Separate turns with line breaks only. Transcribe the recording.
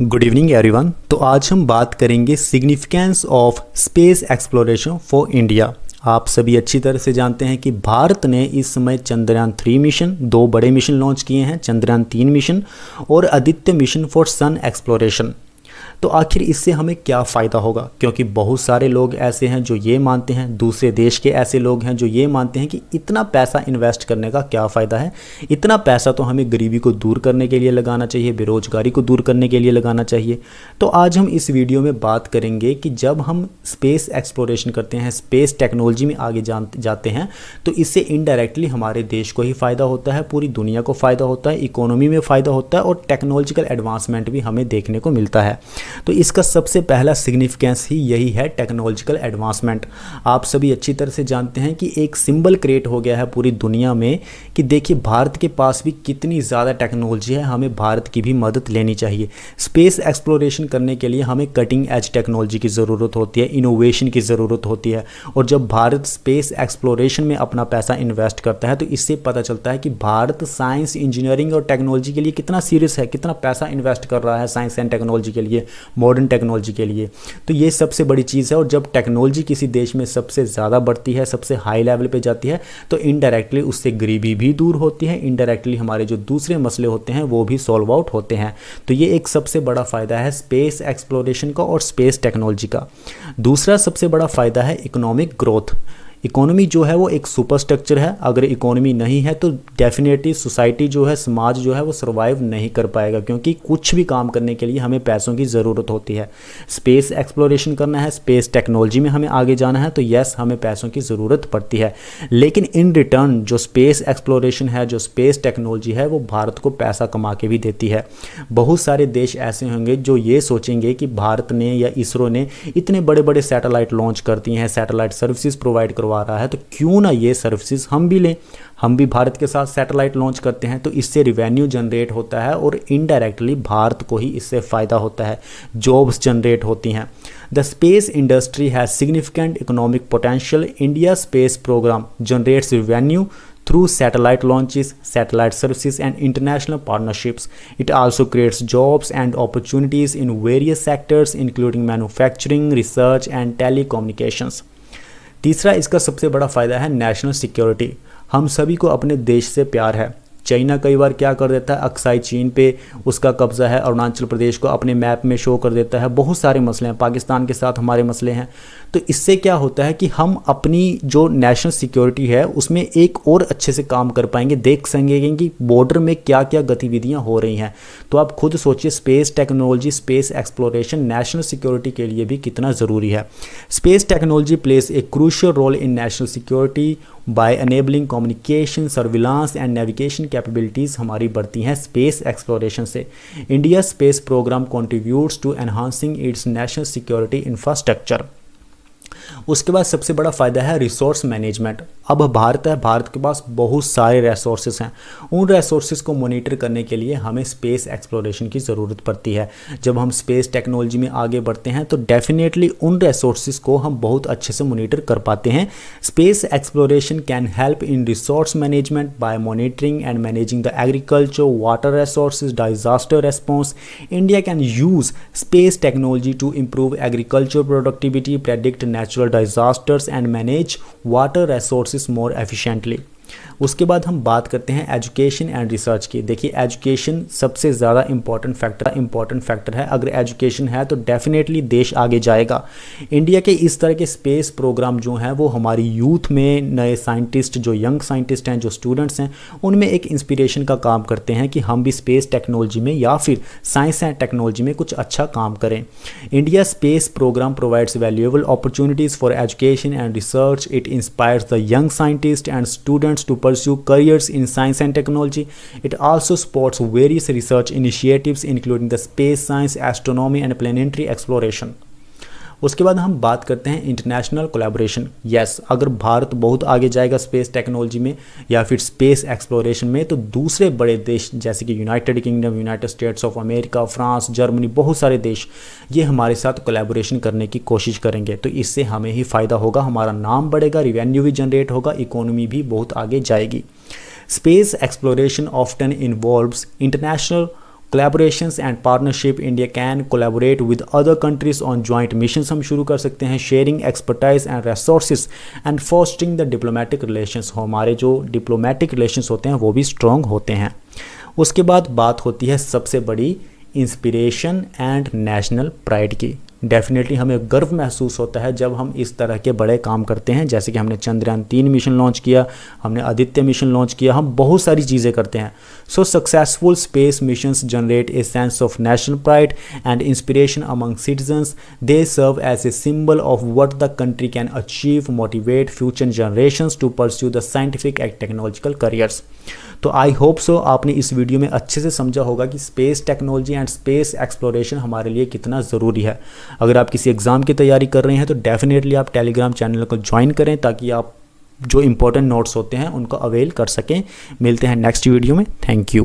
Good evening everyone. तो आज हम बात करेंगे significance of space exploration for India. आप सभी अच्छी तरह से जानते हैं कि भारत ने इस समय चंद्रयान 3 मिशन, 2 बड़े मिशन लॉन्च किए हैं, चंद्रयान 3 मिशन और Aditya mission for sun exploration. तो आखिर इससे हमें क्या फ़ायदा होगा? क्योंकि बहुत सारे लोग ऐसे हैं जो ये मानते हैं, दूसरे देश के ऐसे लोग हैं जो ये मानते हैं कि इतना पैसा इन्वेस्ट करने का क्या फ़ायदा है, इतना पैसा तो हमें गरीबी को दूर करने के लिए लगाना चाहिए, बेरोजगारी को दूर करने के लिए लगाना चाहिए। तो आज हम इस वीडियो में बात करेंगे कि जब हम स्पेस एक्सप्लोरेशन करते हैं, स्पेस टेक्नोलॉजी में आगे जाते हैं, तो इससे इनडायरेक्टली हमारे देश को ही फ़ायदा होता है, पूरी दुनिया को फ़ायदा होता है, इकोनॉमी में फ़ायदा होता है और टेक्नोलॉजिकल एडवांसमेंट भी हमें देखने को मिलता है। तो इसका सबसे पहला सिग्निफिकेंस ही यही है, टेक्नोलॉजिकल एडवांसमेंट। आप सभी अच्छी तरह से जानते हैं कि एक सिंबल क्रिएट हो गया है पूरी दुनिया में कि देखिए भारत के पास भी कितनी ज़्यादा टेक्नोलॉजी है, हमें भारत की भी मदद लेनी चाहिए। स्पेस एक्सप्लोरेशन करने के लिए हमें कटिंग एज टेक्नोलॉजी की ज़रूरत होती है, इनोवेशन की ज़रूरत होती है। और जब भारत स्पेस एक्सप्लोरेशन में अपना पैसा इन्वेस्ट करता है तो इससे पता चलता है कि भारत साइंस, इंजीनियरिंग और टेक्नोलॉजी के लिए कितना सीरियस है, कितना पैसा इन्वेस्ट कर रहा है साइंस एंड टेक्नोलॉजी के लिए, मॉडर्न टेक्नोलॉजी के लिए। तो ये सबसे बड़ी चीज़ है। और जब टेक्नोलॉजी किसी देश में सबसे ज़्यादा बढ़ती है, सबसे हाई लेवल पे जाती है, तो इनडायरेक्टली उससे गरीबी भी दूर होती है, इनडायरेक्टली हमारे जो दूसरे मसले होते हैं वो भी सॉल्व आउट होते हैं। तो ये एक सबसे बड़ा फ़ायदा है स्पेस एक्सप्लोरेशन का और स्पेस टेक्नोलॉजी का। दूसरा सबसे बड़ा फ़ायदा है इकोनॉमिक ग्रोथ। इकोनॉमी जो है वो एक सुपर स्ट्रक्चर है, अगर इकोनॉमी नहीं है तो डेफिनेटली सोसाइटी जो है, समाज जो है वो सर्वाइव नहीं कर पाएगा, क्योंकि कुछ भी काम करने के लिए हमें पैसों की ज़रूरत होती है। स्पेस एक्सप्लोरेशन करना है, स्पेस टेक्नोलॉजी में हमें आगे जाना है तो यस, हमें पैसों की ज़रूरत पड़ती है। लेकिन इन रिटर्न जो स्पेस एक्सप्लोरेशन है, जो स्पेस टेक्नोलॉजी है, वो भारत को पैसा कमा के भी देती है। बहुत सारे देश ऐसे होंगे जो ये सोचेंगे कि भारत ने या इसरो ने इतने बड़े बड़े सैटेलाइट लॉन्च करती हैं, सैटेलाइट सर्विसेज प्रोवाइड करवा रहा है, तो क्यों ना ये सर्विसेज हम भी लें। हम भी भारत के साथ सैटेलाइट लॉन्च करते हैं तो इससे रिवेन्यू जनरेट होता है और इनडायरेक्टली भारत को ही इससे फ़ायदा होता है, जॉब्स जनरेट होती हैं। The space industry has significant economic potential. India space programme generates revenue through satellite launches, satellite services and international partnerships. It also creates jobs and opportunities in various sectors including manufacturing, research and telecommunications. तीसरा इसका सबसे बड़ा फ़ायदा है national security. हम सभी को अपने देश से प्यार है। चाइना कई बार क्या कर देता है, अक्साई चीन पे उसका कब्ज़ा है, अरुणाचल प्रदेश को अपने मैप में शो कर देता है, बहुत सारे मसले हैं, पाकिस्तान के साथ हमारे मसले हैं। तो इससे क्या होता है कि हम अपनी जो नेशनल सिक्योरिटी है उसमें एक और अच्छे से काम कर पाएंगे, देख सकेंगे कि बॉर्डर में क्या क्या गतिविधियां हो रही हैं। तो आप खुद सोचिए, space technology, space exploration national security के लिए भी कितना ज़रूरी है। Space technology plays a crucial role in national security by enabling communication, surveillance and navigation capabilities हमारी बढ़ती हैं स्पेस एक्सप्लोरेशन से। India space programme contributes to enhancing its national security infrastructure. उसके बाद सबसे बड़ा फ़ायदा है रिसोर्स मैनेजमेंट। अब भारत है, भारत के पास बहुत सारे रिसोर्सेज हैं, उन रिसोर्सेज को मॉनिटर करने के लिए हमें स्पेस एक्सप्लोरेशन की ज़रूरत पड़ती है। जब हम स्पेस टेक्नोलॉजी में आगे बढ़ते हैं तो डेफिनेटली उन रिसोर्सेज को हम बहुत अच्छे से मॉनिटर कर पाते हैं। Space exploration can help in resource management by monitoring and managing the agriculture, water resources, disaster response. India can use space technology to improve agriculture productivity, predict natural disasters and manage water resources more efficiently. उसके बाद हम बात करते हैं education and research की। देखिए education सबसे ज़्यादा इंपॉर्टेंट फैक्टर है। अगर एजुकेशन है तो डेफिनेटली देश आगे जाएगा। इंडिया के इस तरह के स्पेस प्रोग्राम जो हैं वो हमारी यूथ में, नए साइंटिस्ट, जो यंग साइंटिस्ट हैं, जो स्टूडेंट्स हैं, उनमें एक इंस्पिरेशन का काम करते हैं कि हम भी स्पेस टेक्नोलॉजी में या फिर साइंस एंड टेक्नोलॉजी में कुछ अच्छा काम करें। India space programme provides valuable opportunities for education and research. It inspires the young scientist and students to pursue careers in science and technology. It also supports various research initiatives including the space science, astronomy and planetary exploration. उसके बाद हम बात करते हैं international collaboration. Yes, अगर भारत बहुत आगे जाएगा स्पेस टेक्नोलॉजी में या फिर स्पेस एक्सप्लोरेशन में, तो दूसरे बड़े देश जैसे कि United kingdom, United states of America, France, Germany, बहुत सारे देश ये हमारे साथ कोलैबोरेशन करने की कोशिश करेंगे। तो इससे हमें ही फ़ायदा होगा, हमारा नाम बढ़ेगा, रिवेन्यू भी जनरेट होगा, इकोनॉमी भी बहुत आगे जाएगी। Space exploration often involves international collaborations and partnership, India can collaborate with other countries on joint missions हम शुरू कर सकते हैं। Sharing expertise and resources and fostering the diplomatic relations, हमारे जो डिप्लोमेटिक रिलेशंस होते हैं वो भी स्ट्रॉन्ग होते हैं। उसके बाद बात होती है सबसे बड़ी इंस्पिरेशन एंड नेशनल प्राइड की। डेफिनेटली हमें गर्व महसूस होता है जब हम इस तरह के बड़े काम करते हैं, जैसे कि हमने चंद्रयान 3 मिशन लॉन्च किया, हमने आदित्य मिशन लॉन्च किया, हम बहुत सारी चीज़ें करते हैं। So successful space missions generate a sense of national pride and inspiration among citizens. They serve as a symbol of what the country can achieve, motivate future generations to pursue the scientific and technological careers. तो I hope so आपने इस video में अच्छे से समझा होगा कि space technology and space exploration हमारे लिए कितना ज़रूरी है। अगर आप किसी एग्ज़ाम की तैयारी कर रहे हैं तो डेफिनेटली आप टेलीग्राम चैनल को ज्वाइन करें ताकि आप जो इंपॉर्टेंट नोट्स होते हैं उनको अवेल कर सकें। मिलते हैं नेक्स्ट वीडियो में। Thank you.